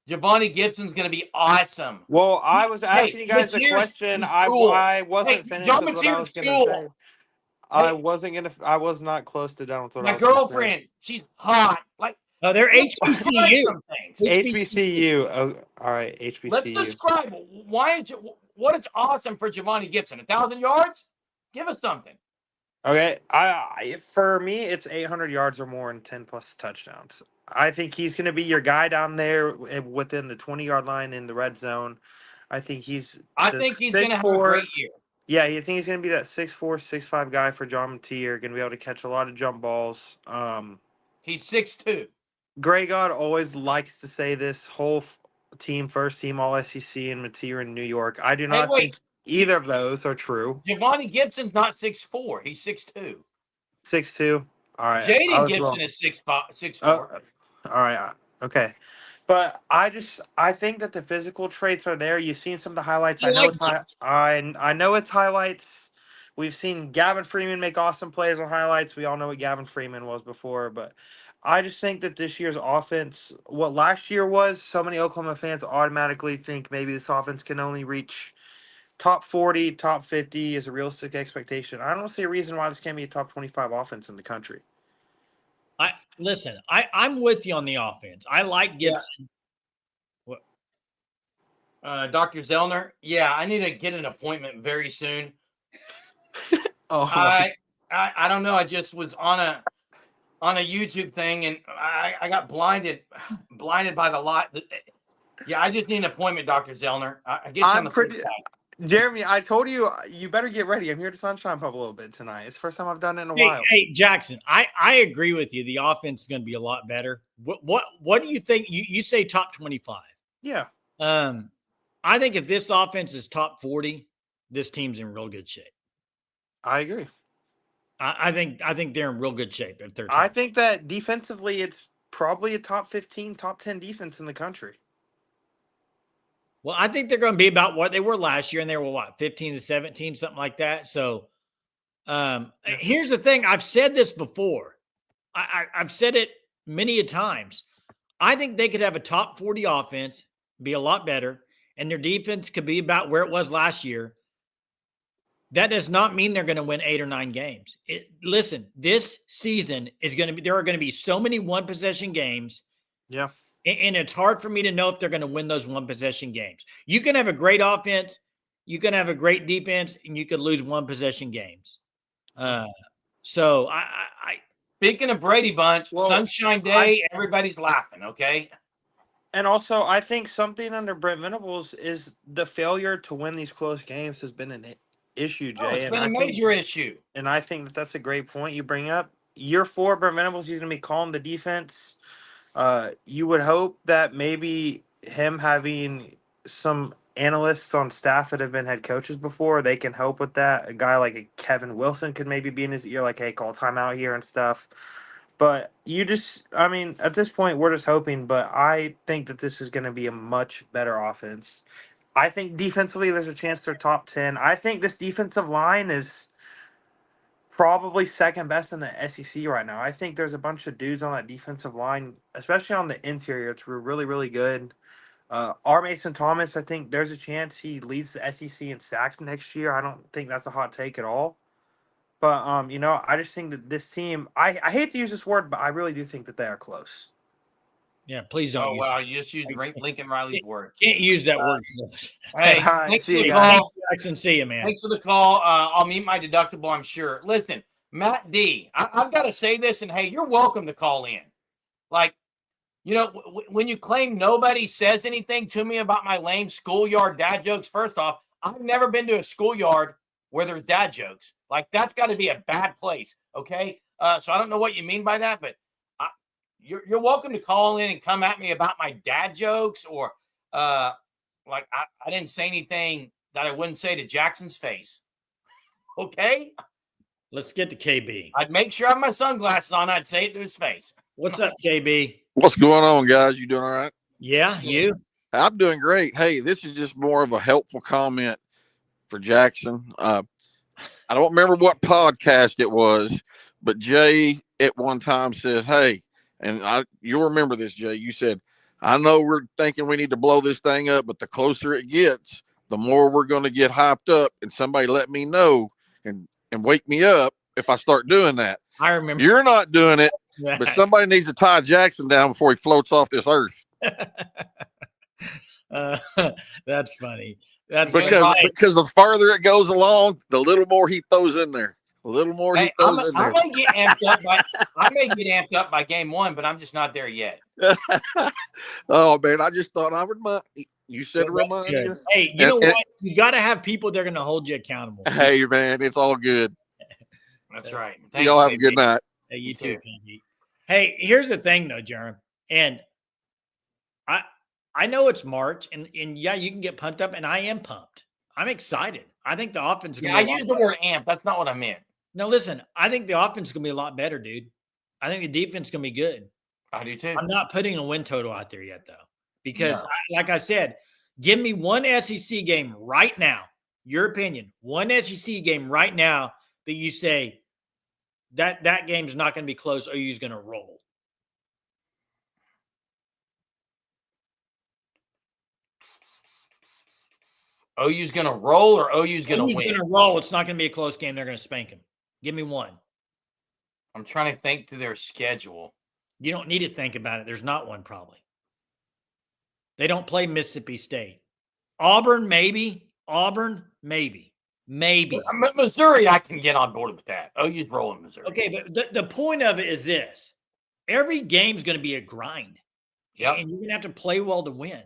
Giovanni Gibson's going to be awesome. Well, I was asking you guys a question. I wasn't finished with what I was going to say. I was not close to done with what I was My girlfriend, she's hot. They're HBCU. HBCU. Oh, all right, HBCU. Let's describe what is awesome for Giovanni Gibson. 1,000 yards? Give us something. Okay, for me, it's 800 yards or more and 10 plus touchdowns. I think he's going to be your guy down there within the 20-yard line in the red zone. I think he's going to have a great year. Yeah, you think he's going to be that 6'4", 6'5" guy for John Mateer, going to be able to catch a lot of jump balls. He's 6'2". Gray God always likes to say this whole first team All SEC and Mateer in New York. I do not think either of those are true. Giovanni Gibson's not 6'4". He's 6'2". 6'2". All right. Jaden Gibson is 6'4". All right. Okay. But I think that the physical traits are there. You've seen some of the highlights. I know I know it's highlights. We've seen Gavin Freeman make awesome plays on highlights. We all know what Gavin Freeman was before, but I just think that this year's offense, what last year was, so many Oklahoma fans automatically think maybe this offense can only reach top 40, top 50 is a realistic expectation. I don't see a reason why this can't be a top 25 offense in the country. I'm with you on the offense. I like Gibson. Dr. Zellner, I need to get an appointment very soon. I don't know. I just was on a YouTube thing and I got blinded by the light. Yeah, I just need an appointment, Dr. Zellner. I get you on the pretty. Jeremy, I told you, you better get ready. I'm here to sunshine pump a little bit tonight. It's the first time I've done it in a while. Hey, Jackson, I agree with you. The offense is going to be a lot better. What do you think? You say top 25. Yeah. I think if this offense is top 40, this team's in real good shape. I agree. I think they're in real good shape if they're top. I think that defensively, it's probably a top 15, top 10 defense in the country. Well, I think they're going to be about what they were last year, and they were 15 to 17, something like that. So here's the thing. I've said this before. I've said it many a times. I think they could have a top 40 offense, be a lot better, and their defense could be about where it was last year. That does not mean they're going to win 8 or 9 games. Listen, this season is going to be – there are going to be so many one-possession games. Yeah. And it's hard for me to know if they're going to win those one-possession games. You can have a great offense, you can have a great defense, and you could lose one-possession games. So I speaking of Brady Bunch, Sunshine Day, everybody's laughing, okay? And also, I think something under Brent Venables is the failure to win these close games has been an issue, Jay. It's been a major issue. And I think that's a great point you bring up. Year 4, Brent Venables, he's going to be calling the defense. You would hope that maybe him having some analysts on staff that have been head coaches before, they can help with that. A guy like Kevin Wilson could maybe be in his ear, like, hey, call timeout here and stuff. But at this point, we're just hoping. But I think that this is going to be a much better offense. I think defensively, there's a chance they're top 10. I think this defensive line is probably second best in the SEC right now. I think there's a bunch of dudes on that defensive line, especially on the interior. It's really, really good. R. Mason Thomas, I think there's a chance he leads the SEC in sacks next year. I don't think that's a hot take at all. But, I just think that this team, I hate to use this word, but I really do think that they are close. Yeah, please don't use it. You just used Lincoln Riley's word. Can't use that word. Hey, thanks for the call. Thanks, Jackson. See you, man. Thanks for the call. I'll meet my deductible, I'm sure. Listen, Matt D, I've got to say this, and hey, you're welcome to call in. Like, when you claim nobody says anything to me about my lame schoolyard dad jokes, first off, I've never been to a schoolyard where there's dad jokes. Like, that's got to be a bad place, okay? So I don't know what you mean by that, but you're welcome to call in and come at me about my dad jokes or I didn't say anything that I wouldn't say to Jackson's face. Okay? Let's get to KB. I'd make sure I have my sunglasses on. I'd say it to his face. What's up, KB? What's going on, guys? You doing all right? Yeah, you? I'm doing great. Hey, this is just more of a helpful comment for Jackson. I don't remember what podcast it was, but Jay at one time says, hey, and you'll remember this, Jay. You said, I know we're thinking we need to blow this thing up, but the closer it gets, the more we're going to get hyped up. And somebody let me know and wake me up if I start doing that. I remember. You're not doing it, but somebody needs to tie Jackson down before he floats off this earth. That's funny. That's because the farther it goes along, the little more he throws in there. A little more he throws in there. I may get amped up by game 1, but I'm just not there yet. Oh man, I just thought I would remind you. Said to remind you. Hey, you know what? You got to have people that are going to hold you accountable. Hey man, it's all good. That's right. Thanks, y'all have a good night. Hey, you too. Hey, here's the thing though, Jeremy, and I know it's March, and yeah, you can get pumped up, and I am pumped. I'm excited. I think the offense is going to be I used the word amp. That's not what I meant. No, listen, I think the offense is going to be a lot better, dude. I think the defense is going to be good. I do too. I'm not putting a win total out there yet, though. because, like I said, give me one SEC game right now. Your opinion, one SEC game right now that you say that game's not going to be close. OU's going to roll. OU's going to roll or OU's going to win? OU's going to roll. It's not going to be a close game. They're going to spank him. Give me one. I'm trying to think through their schedule. You don't need to think about it. There's not one probably. They don't play Mississippi State. Auburn, maybe. Maybe. Missouri, I can get on board with that. OU's rolling Missouri. Okay, but the point of it is this. Every game's going to be a grind. Yep. And you're going to have to play well to win.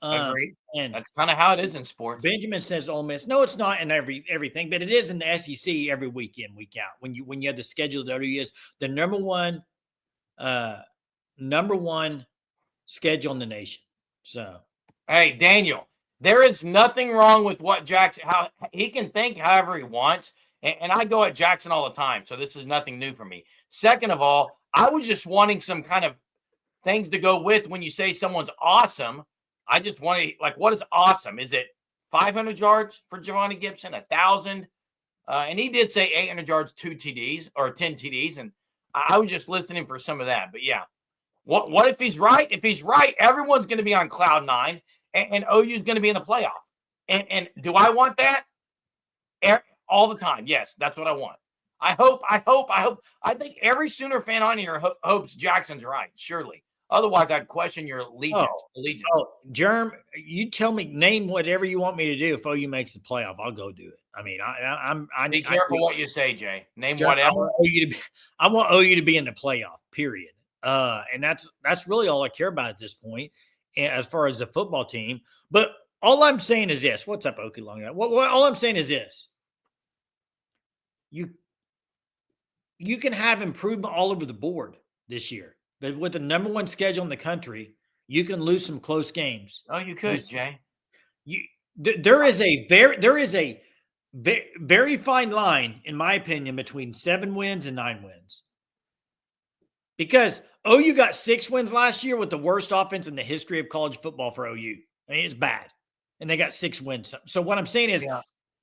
Agreed. And that's kind of how it is in sports. Benjamin says Ole Miss. No, it's not in everything, but it is in the SEC every week in, week out. When you have the schedule that OU is the number one schedule in the nation. So, hey, Daniel, there is nothing wrong with what Jackson, how he can think however he wants. And I go at Jackson all the time. So this is nothing new for me. Second of all, I was just wanting some kind of things to go with when you say someone's awesome. I just wanted, like, what is awesome? Is it 500 yards for Giovanni Gibson, 1,000? And he did say 800 yards, 2 TDs or 10 TDs. And I was just listening for some of that. But yeah, what if he's right? If he's right, everyone's going to be on cloud 9 and OU is going to be in the playoff. And do I want that? All the time. Yes, that's what I want. I hope. I think every Sooner fan on here hopes Jackson's right, surely. Otherwise, I'd question your allegiance. Germ, you tell me, name whatever you want me to do if OU makes the playoff. I'll go do it. I mean, I'm be careful what you say, Jay. Name Germ, whatever. I want OU to be in the playoff, period. And that's really all I care about at this point, as far as the football team. But all I'm saying is this. What's up, Okie Long? All I'm saying is this. You can have improvement all over the board this year. But with the number one schedule in the country, you can lose some close games. Oh, you could, Jay. There is a very fine line, in my opinion, between 7 wins and 9 wins. Because OU got 6 wins last year with the worst offense in the history of college football for OU. I mean, it's bad. And they got 6 wins. So what I'm saying is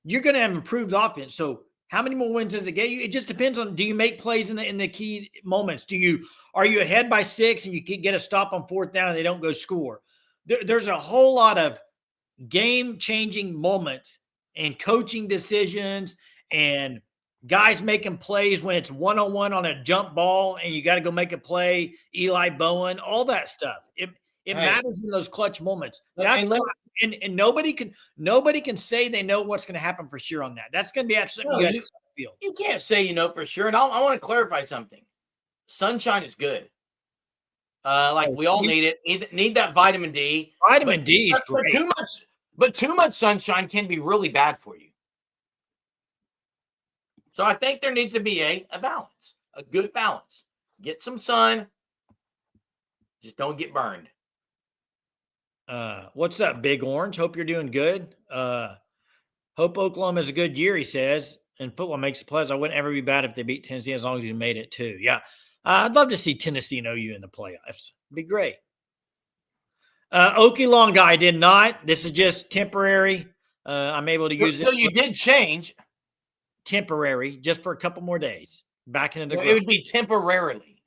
you're going to have improved offense. So how many more wins does it get you? It just depends on, do you make plays in the key moments? Are you ahead by 6 and you can get a stop on 4th down and they don't go score? There's a whole lot of game-changing moments and coaching decisions and guys making plays when it's one-on-one on a jump ball and you got to go make a play, Eli Bowen, all that stuff. It matters in those clutch moments. And nobody can say they know what's going to happen for sure on that. That's going to be absolutely you can't say you know for sure. And I want to clarify something. Sunshine is good. We all need it. Need that vitamin D. Vitamin D is great. Too much sunshine can be really bad for you. So I think there needs to be a balance, a good balance. Get some sun. Just don't get burned. What's up, Big Orange? Hope you're doing good. Hope Oklahoma has a good year, he says. And football makes the playoffs. I wouldn't ever be bad if they beat Tennessee as long as you made it too. Yeah. I'd love to see Tennessee and OU in the playoffs. It'd be great. Okie Long guy did not. This is just temporary. I'm able to use it. So you did change. Temporary, just for a couple more days. Back into the It would be temporarily.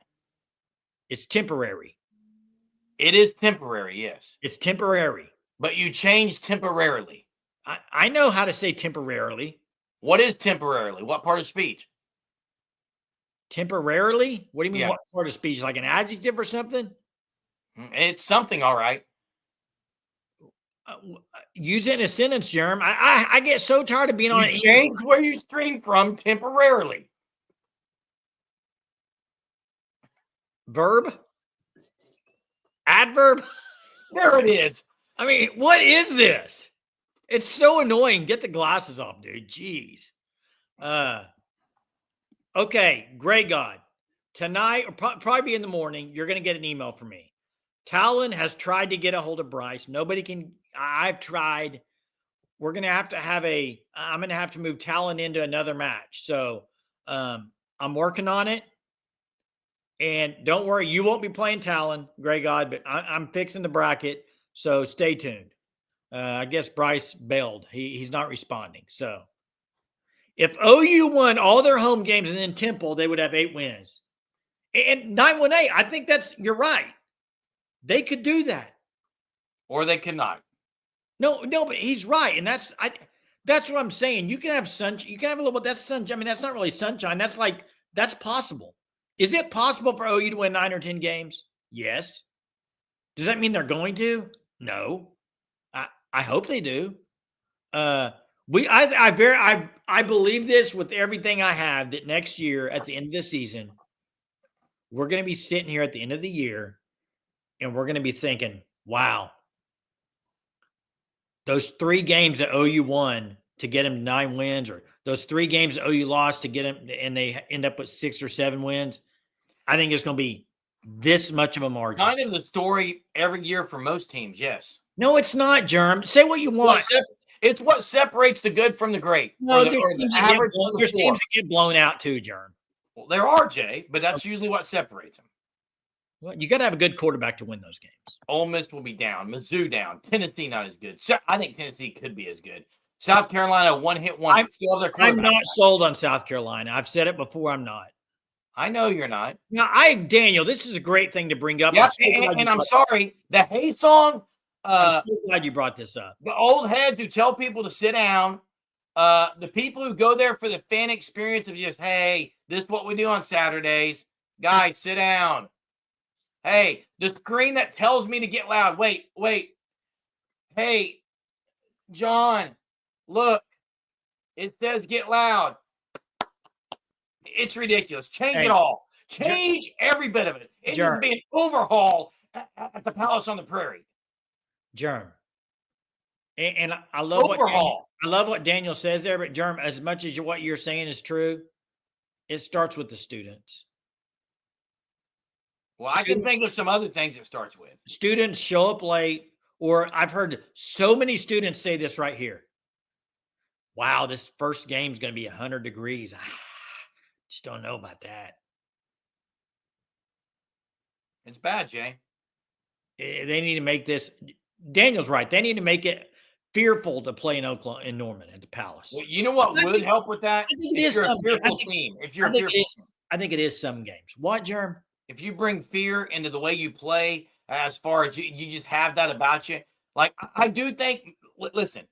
It's temporary. It is temporary, yes. It's temporary. But you changed temporarily. I know how to say temporarily. What is temporarily? What part of speech? Temporarily? What do you mean what part of speech? Like an adjective or something? It's something, all right. Use it in a sentence, Germ. I get so tired of being on it. Change where you stream from temporarily. Verb? Adverb? There it is. I mean, what is this? It's so annoying. Get the glasses off, dude. Jeez. Okay, Gray God. Tonight, or probably be in the morning, you're going to get an email from me. Talon has tried to get a hold of Bryce. Nobody can. I've tried. We're going to have I'm going to have to move Talon into another match. So I'm working on it. And don't worry, you won't be playing Talon, Gray God, but I'm fixing the bracket. So stay tuned. I guess Bryce bailed. He's not responding. So if OU won all their home games and then Temple, they would have 8 wins. And 9-1-8, I think you're right. They could do that. Or they could not. No, but he's right. And that's what I'm saying. You can have sunshine. You can have a little bit. That's sunshine. I mean, that's not really sunshine. That's possible. Is it possible for OU to win 9 or 10 games? Yes. Does that mean they're going to? No. I hope they do. I believe this with everything I have, that next year at the end of the season, we're going to be sitting here at the end of the year and we're going to be thinking, wow, those 3 games that OU won to get them 9 wins, or those 3 games that OU lost to get them and they end up with 6 or 7 wins, I think it's going to be this much of a margin. Kind of the story every year for most teams, yes. No, it's not, Germ. Say what you want. It's what separates the good from the great. No, there's teams that get blown out too, Germ. Well, there are, Jay, but that's usually what separates them. Well, you got to have a good quarterback to win those games. Ole Miss will be down. Mizzou down. Tennessee not as good. I think Tennessee could be as good. South Carolina, one-hit wonder. I'm not sold on South Carolina. I've said it before. I'm not. I know you're not. Now, Daniel, this is a great thing to bring up. Yeah, I'm sorry. The Hey song. I'm so glad you brought this up. The old heads who tell people to sit down. The people who go there for the fan experience of just, hey, this is what we do on Saturdays. Guys, sit down. Hey, the screen that tells me to get loud. Wait. Hey, John, look. It says get loud. It's ridiculous. Change it all. Change every bit of it. It needs to be an overhaul at the Palace on the Prairie. Germ. And I love what Daniel says there, but Germ, as much as what you're saying is true, it starts with the students. Well, I can think of some other things it starts with. Students show up late, or I've heard so many students say this right here. Wow, this first game is going to be 100 degrees. Just don't know about that. It's bad, Jay. They need to make this. Daniel's right. They need to make it fearful to play in Norman at the Palace. Well, you know what would help with that? If you're a fearful team. I think it is some games. What, Germ? If you bring fear into the way you play, as far as you just have that about you, like I do think. Listen,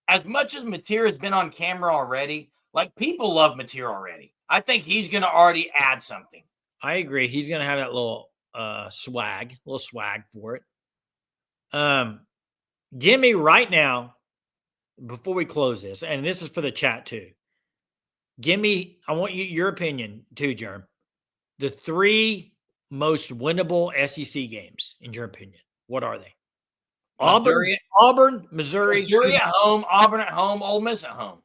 as much as Mateer has been on camera already, like people love Mateer already. I think he's going to already add something. I agree. He's going to have that little swag for it. Give me right now, before we close this, and this is for the chat too. I want your opinion too, Germ. The 3 most winnable SEC games, in your opinion, what are they? Auburn, Missouri. Missouri at home, Auburn at home, Ole Miss at home.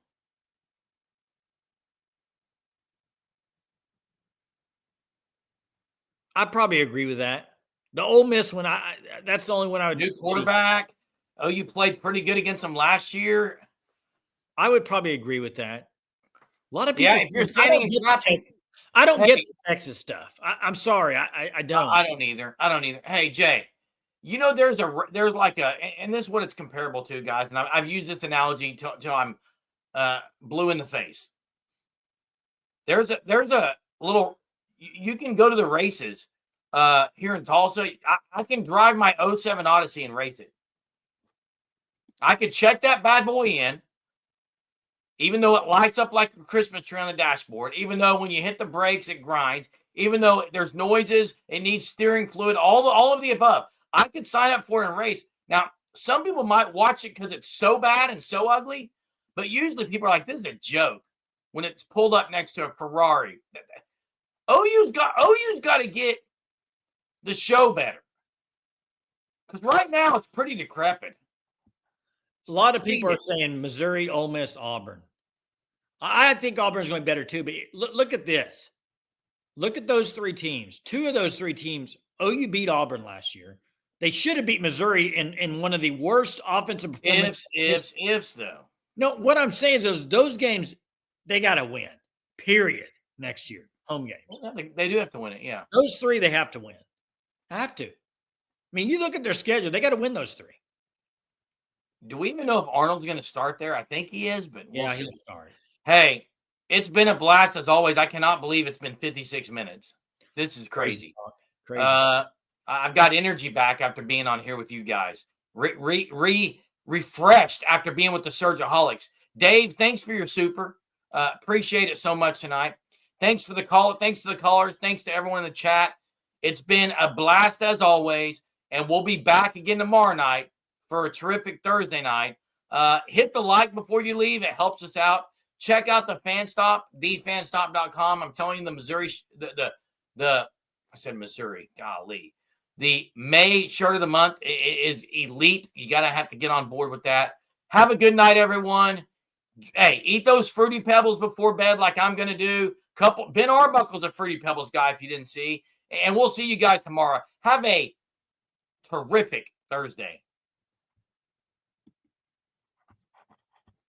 I probably agree with that. The Ole Miss one, that's the only one I would. New quarterback. Oh, you played pretty good against them last year. I would probably agree with that. A lot of people. Yeah, if you're standing and clapping. I don't get the Texas stuff. I'm sorry. I don't. I don't either. Hey, Jay, you know, there's like and this is what it's comparable to, guys. And I've used this analogy till I'm blue in the face. There's a little, you can go to the races here in Tulsa. I can drive my 07 Odyssey and race it. I could check that bad boy in. Even though it lights up like a Christmas tree on the dashboard, even though when you hit the brakes, it grinds, even though there's noises, it needs steering fluid, all of the above. I could sign up for it and race. Now, some people might watch it because it's so bad and so ugly, but usually people are like, this is a joke when it's pulled up next to a Ferrari. OU's got to get the show better. Because right now it's pretty decrepit. A lot of people are saying Missouri, Ole Miss, Auburn. I think Auburn's going better too, but look at this. Look at those 3 teams. 2 of those 3 teams, OU beat Auburn last year. They should have beat Missouri in one of the worst offensive performances. Ifs, though. No, what I'm saying is those games, they got to win, period, next year, home games. Well, they do have to win it, yeah. Those 3, they have to win. Have to. mean, you look at their schedule; they got to win those 3. Do we even know if Arnold's going to start there? I think he is, but yeah, he'll start. Hey, it's been a blast as always. I cannot believe it's been 56 minutes. This is crazy. Crazy. I've got energy back after being on here with you guys. Refreshed after being with the Surgeaholics. Dave, thanks for your super. Appreciate it so much tonight. Thanks for the call. Thanks to the callers. Thanks to everyone in the chat. It's been a blast as always, and we'll be back again tomorrow night for a terrific Thursday night. Hit the like before you leave. It helps us out. Check out the FanStop, thefanstop.com. I'm telling you, the Missouri, I said Missouri, golly. The May shirt of the month is elite. You got to have to get on board with that. Have a good night, everyone. Hey, eat those Fruity Pebbles before bed like I'm going to do. Ben Arbuckle's a Fruity Pebbles guy if you didn't see. And we'll see you guys tomorrow. Have a terrific Thursday.